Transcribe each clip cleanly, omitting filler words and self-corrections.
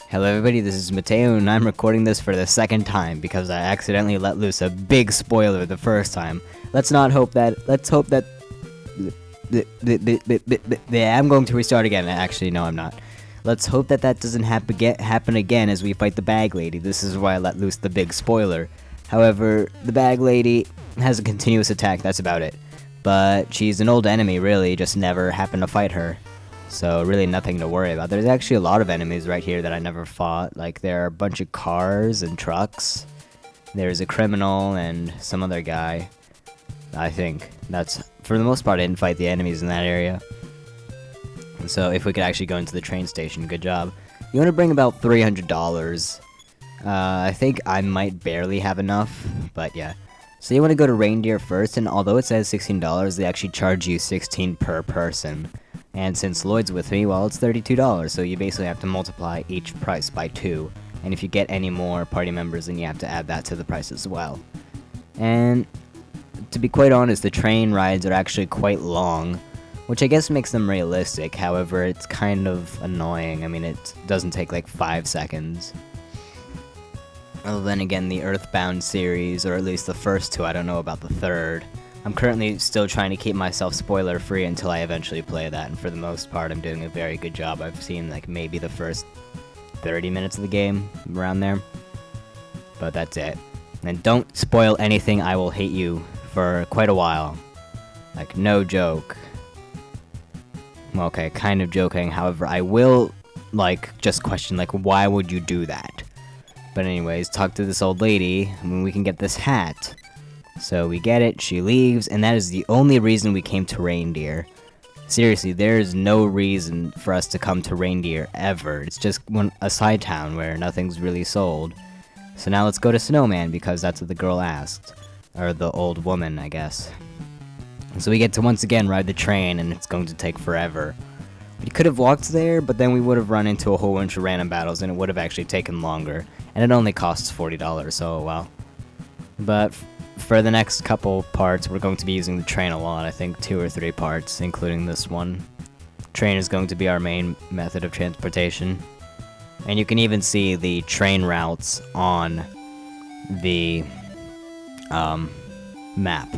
Hello everybody, this is Mateo, and I'm recording this for the second time because I accidentally let loose a big spoiler the first time. Let's hope that I'm going to restart again. Actually, no, I'm not. Let's hope that doesn't happen again as we fight the bag lady. This is why I let loose the big spoiler. However, the bag lady has a continuous attack, that's about it. But she's an old enemy, really, just never happened to fight her. So really nothing to worry about. There's actually a lot of enemies right here that I never fought. Like there are a bunch of cars and trucks. There's a criminal and some other guy. I think that's, for the most part, I didn't fight the enemies in that area. And so if we could actually go into the train station, good job. You want to bring about $300. I think I might barely have enough, but yeah. So you want to go to Reindeer first, and although it says $16, they actually charge you $16 per person. And since Loid's with me, well, it's $32, so you basically have to multiply each price by 2. And if you get any more party members, then you have to add that to the price as well. And to be quite honest, the train rides are actually quite long, which I guess makes them realistic. However, it's kind of annoying. I mean, it doesn't take like 5 seconds. Well, then again, the Earthbound series, or at least the first two, I don't know about the third. I'm currently still trying to keep myself spoiler free until I eventually play that, and for the most part I'm doing a very good job. I've seen like maybe the first 30 minutes of the game, around there. But that's it. And don't spoil anything, I will hate you for quite a while. Like, no joke. Well, okay, kind of joking, however, I will, like, just question, like, why would you do that? But anyways, talk to this old lady, and we can get this hat. So we get it, she leaves, and that is the only reason we came to Reindeer. Seriously, there is no reason for us to come to Reindeer ever. It's just a side town where nothing's really sold. So now let's go to Snowman, because that's what the girl asked. Or the old woman, I guess. So we get to once again ride the train, and it's going to take forever. We could have walked there, but then we would have run into a whole bunch of random battles, and it would have actually taken longer. And it only costs $40, so well. But for the next couple parts, we're going to be using the train a lot. I think 2 or 3 parts, including this one. Train is going to be our main method of transportation. And you can even see the train routes on the map.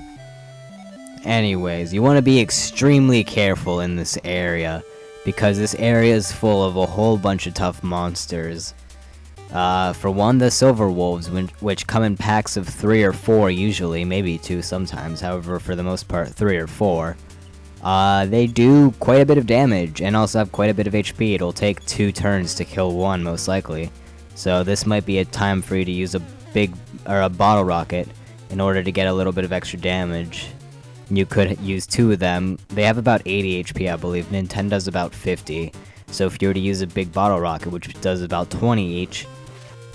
Anyways, you want to be extremely careful in this area, because this area is full of a whole bunch of tough monsters. For one, the silver wolves, which come in packs of 3 or 4 usually, maybe 2 sometimes, however for the most part 3 or 4. They do quite a bit of damage, and also have quite a bit of HP. It'll take 2 turns to kill one, most likely. So this might be a time for you to use a bottle rocket in order to get a little bit of extra damage. You could use 2 of them. They have about 80 HP, I believe. Nintendo does about 50. So if you were to use a big bottle rocket, which does about 20 each,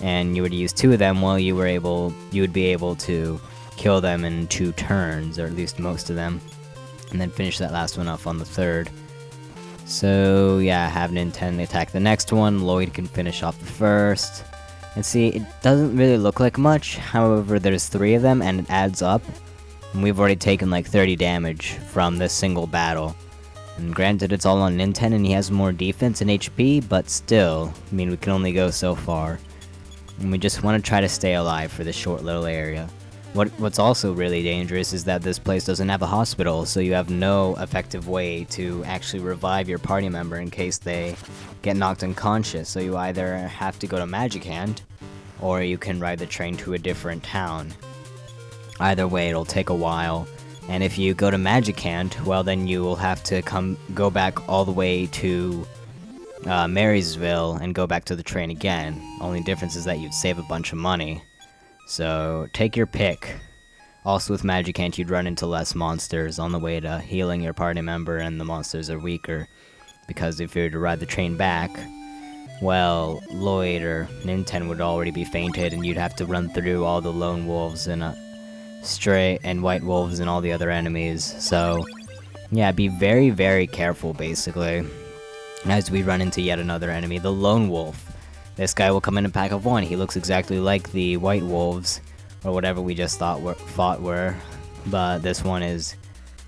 and you were to use 2 of them, well, you would be able to kill them in 2 turns, or at least most of them, and then finish that last one off on the 3rd. So yeah, have Nintendo attack the next one. Loid can finish off the first. And see, it doesn't really look like much, however there's 3 of them and it adds up. And we've already taken like 30 damage from this single battle. And granted, it's all on Nintendo and he has more defense and HP, but still, I mean, we can only go so far. And we just want to try to stay alive for this short little area. What's also really dangerous is that this place doesn't have a hospital, so you have no effective way to actually revive your party member in case they get knocked unconscious. So you either have to go to Magic Hand, or you can ride the train to a different town. Either way, it'll take a while. And if you go to Magic Hand, well then you will have to go back all the way to Marysville and go back to the train again. Only difference is that you'd save a bunch of money. So take your pick. Also with Magic Hand you'd run into less monsters on the way to healing your party member, and the monsters are weaker. Because if you were to ride the train back, well, Loid or Nintendo would already be fainted, and you'd have to run through all the lone wolves and stray and white wolves and all the other enemies. So yeah, be very, very careful basically. As we run into yet another enemy, the lone wolf. This guy will come in a pack of 1. He looks exactly like the white wolves, or whatever we just fought were, but this one is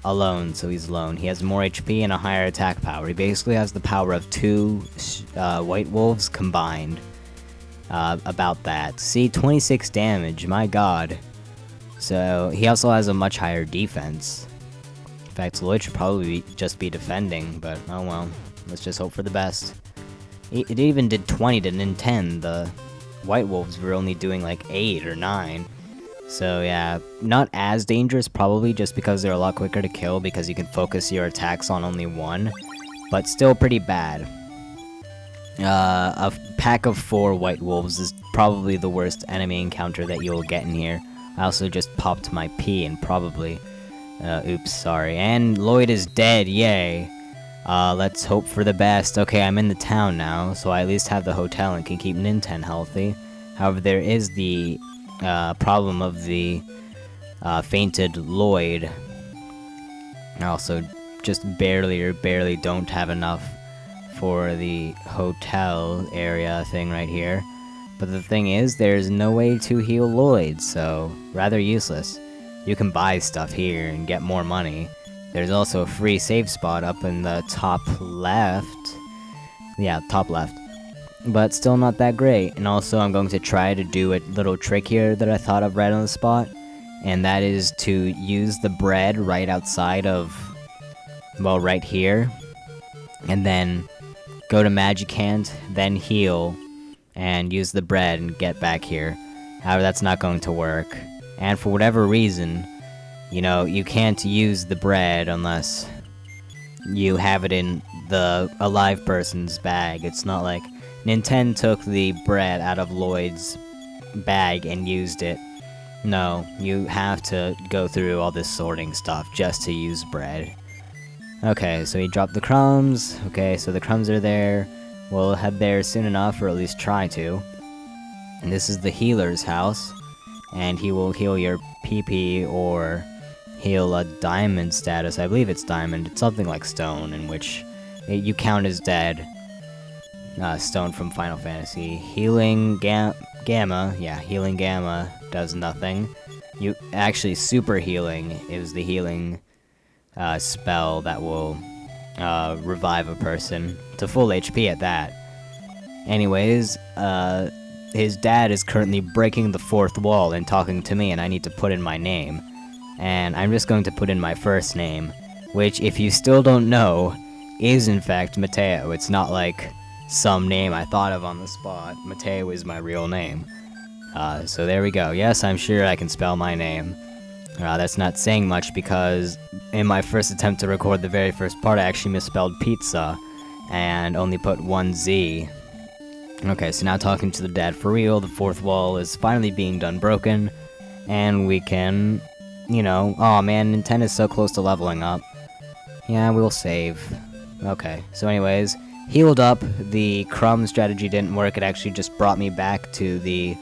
alone, so he's alone. He has more HP and a higher attack power. He basically has the power of 2 white wolves combined. about that. See, 26 damage, my god. So, he also has a much higher defense. In fact, Loid should probably just be defending, but oh well. Let's just hope for the best. It even did 20 to nin 10. The White Wolves were only doing like 8 or 9. So yeah, not as dangerous probably just because they're a lot quicker to kill because you can focus your attacks on only one. But still pretty bad. A pack of 4 White Wolves is probably the worst enemy encounter that you'll get in here. I also just popped my P and probably... oops, sorry. And Loid is dead, yay! Let's hope for the best. Okay, I'm in the town now, so I at least have the hotel and can keep nin 10 healthy. However, there is the problem of the fainted Loid. I also just barely don't have enough for the hotel area thing right here. But the thing is, there's no way to heal Loid, so rather useless. You can buy stuff here and get more money. There's also a free save spot up in the top left. Yeah, top left. But still not that great. And also I'm going to try to do a little trick here that I thought of right on the spot. And that is to use the bread right outside of... well, right here. And then go to Magic Hand, then heal, and use the bread and get back here. However, that's not going to work. And for whatever reason, you know, you can't use the bread unless you have it in the alive person's bag. It's not like Nintendo took the bread out of Loid's bag and used it. No, you have to go through all this sorting stuff just to use bread. Okay, so he dropped the crumbs. Okay, so the crumbs are there. We'll head there soon enough, or at least try to. And this is the healer's house. And he will heal your PP or heal a diamond status. I believe it's diamond. It's something like stone, in which you count as dead. Stone from Final Fantasy. Healing Gamma. Yeah, healing Gamma does nothing. Actually, super healing is the healing spell that will revive a person to full HP at that. Anyways, his dad is currently breaking the 4th wall and talking to me, and I need to put in my name. And I'm just going to put in my first name, which, if you still don't know, is in fact Mateo. It's not like some name I thought of on the spot. Mateo is my real name. So there we go. Yes, I'm sure I can spell my name. That's not saying much because in my first attempt to record the very first part, I actually misspelled pizza and only put 1 Z. Okay, so now talking to the dad for real, the 4th wall is finally being done broken, and we can, you know, oh man, Nintendo is so close to leveling up. Yeah, we'll save. Okay, so anyways, healed up, the crumb strategy didn't work, it actually just brought me back to the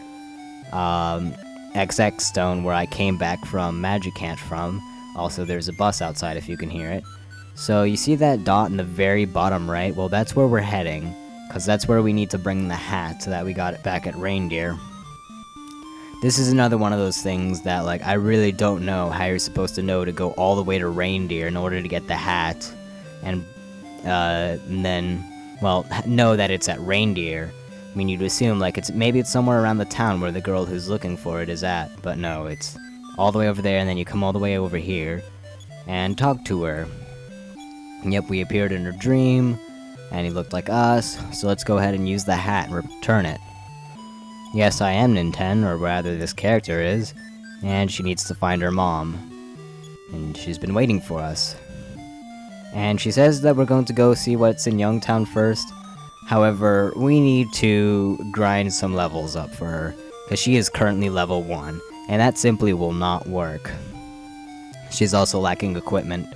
XX stone where I came back from Magicant from. Also, there's a bus outside if you can hear it. So you see that dot in the very bottom right? Well, that's where we're heading, because that's where we need to bring the hat so that we got it back at Reindeer. This is another one of those things that, like, I really don't know how you're supposed to know to go all the way to Reindeer in order to get the hat, and then, well, know that it's at Reindeer. I mean, you'd assume, like, maybe it's somewhere around the town where the girl who's looking for it is at, but no, it's all the way over there, and then you come all the way over here and talk to her. And yep, we appeared in her dream, and he looked like us, so let's go ahead and use the hat and return it. Yes, I am Nintendo, or rather this character is, and she needs to find her mom. And she's been waiting for us. And she says that we're going to go see what's in Youngtown first. However, we need to grind some levels up for her, because she is currently level 1, and that simply will not work. She's also lacking equipment,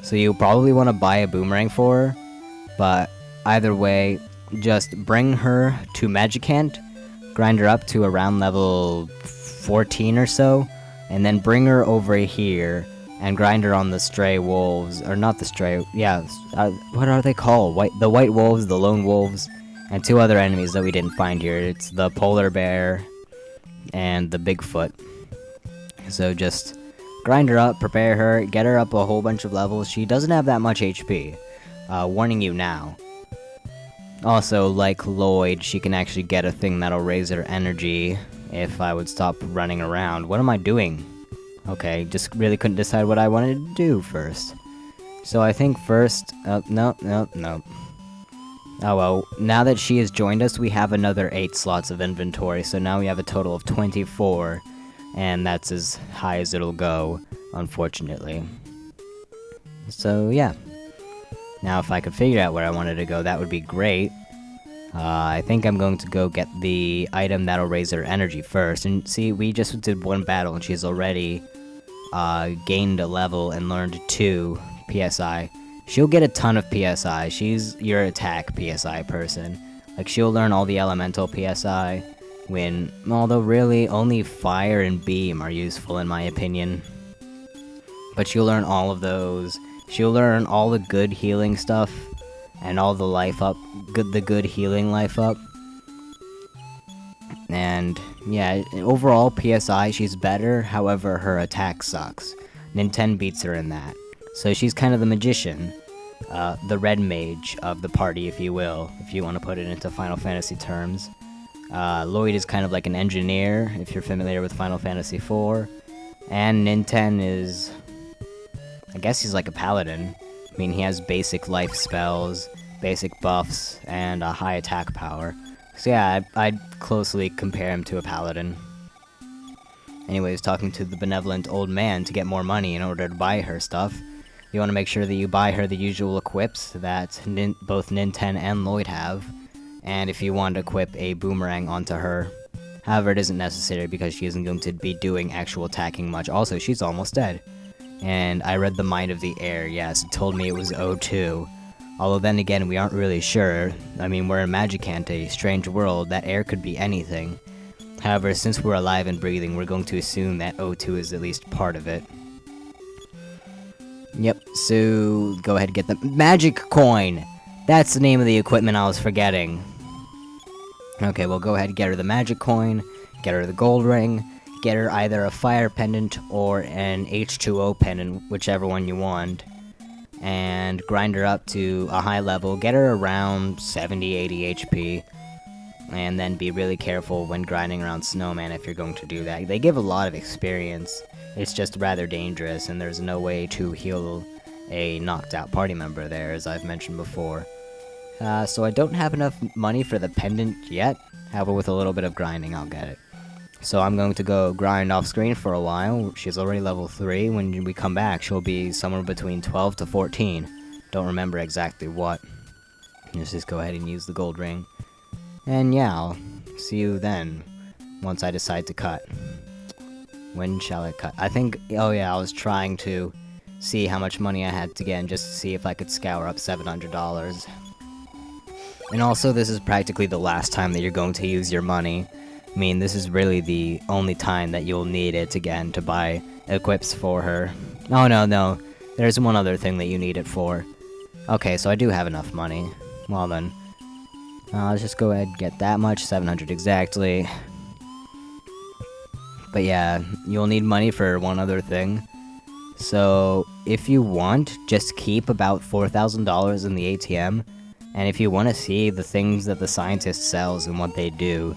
so you'll probably want to buy a boomerang for her, but either way, just bring her to Magicant, grind her up to around level 14 or so, and then bring her over here and grind her on the stray wolves, or not the stray, yeah, what are they called? The white wolves, the lone wolves, and 2 other enemies that we didn't find here. It's the polar bear and the Bigfoot. So just grind her up, prepare her, get her up a whole bunch of levels. She doesn't have that much HP. Warning you now. Also, like Loid, she can actually get a thing that'll raise her energy if I would stop running around. What am I doing? Okay, just really couldn't decide what I wanted to do first. So I think first... no. Oh well, now that she has joined us, we have another 8 slots of inventory, so now we have a total of 24, and that's as high as it'll go, unfortunately. So yeah. Now if I could figure out where I wanted to go, that would be great. I think I'm going to go get the item that'll raise her energy first. And see, we just did one battle and she's already gained a level and learned 2 PSI. She'll get a ton of PSI. She's your attack PSI person. Like, she'll learn all the elemental PSI, although really only fire and beam are useful in my opinion. But she'll learn all of those. She'll learn all the good healing stuff, and all the life up, the good healing life up. And yeah, overall PSI, she's better, however her attack sucks. Nintendo beats her in that. So she's kind of the magician, the red mage of the party, if you will, if you want to put it into Final Fantasy terms. Loid is kind of like an engineer, if you're familiar with Final Fantasy IV. And Nintendo is... I guess he's like a paladin. I mean, he has basic life spells, basic buffs, and a high attack power. So yeah, I'd closely compare him to a paladin. Anyways, talking to the benevolent old man to get more money in order to buy her stuff. You want to make sure that you buy her the usual equips that both Nintendo and Loid have. And if you want to equip a boomerang onto her. However, it isn't necessary because she isn't going to be doing actual attacking much. Also, she's almost dead. And I read the mind of the air, yes, it told me it was O2. Although then again, we aren't really sure. I mean, we're in Magicant, a strange world, that air could be anything. However, since we're alive and breathing, we're going to assume that O2 is at least part of it. Yep, so go ahead and get the magic coin! That's the name of the equipment I was forgetting. Okay, well go ahead and get her the magic coin, get her the gold ring, get her either a fire pendant or an H2O pendant, whichever one you want, and grind her up to a high level, get her around 70-80 HP, and then be really careful when grinding around Snowman if you're going to do that. They give a lot of experience, it's just rather dangerous, and there's no way to heal a knocked out party member there, as I've mentioned before. So I don't have enough money for the pendant yet, however with a little bit of grinding I'll get it. So I'm going to go grind off screen for a while. She's already level 3. When we come back, she'll be somewhere between 12 to 14. Don't remember exactly what. Let's just go ahead and use the gold ring. And yeah, I'll see you then, once I decide to cut. When shall I cut? I think, oh yeah, I was trying to see how much money I had to get and just to see if I could scour up $700. And also, this is practically the last time that you're going to use your money. I mean, this is really the only time that you'll need it again to buy equips for her. Oh, no. There's one other thing that you need it for. Okay, so I do have enough money. Well then. Let's just go ahead and get that much, 700 exactly. But yeah, you'll need money for one other thing. So, if you want, just keep about $4,000 in the ATM. And if you want to see the things that the scientist sells and what they do,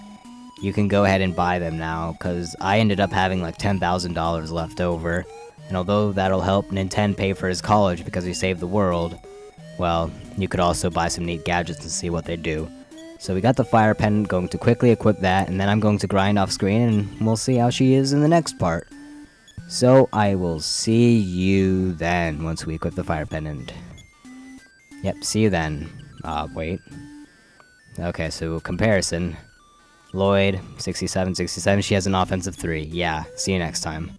you can go ahead and buy them now, because I ended up having like $10,000 left over, and although that'll help Nintendo pay for his college because he saved the world, well, you could also buy some neat gadgets and see what they do. So we got the fire pendant, going to quickly equip that, and then I'm going to grind off screen, and we'll see how she is in the next part. So I will see you then, once we equip the fire pendant. Yep, see you then. Wait. Okay, so comparison. Loid, 67, she has an offensive 3. Yeah, see you next time.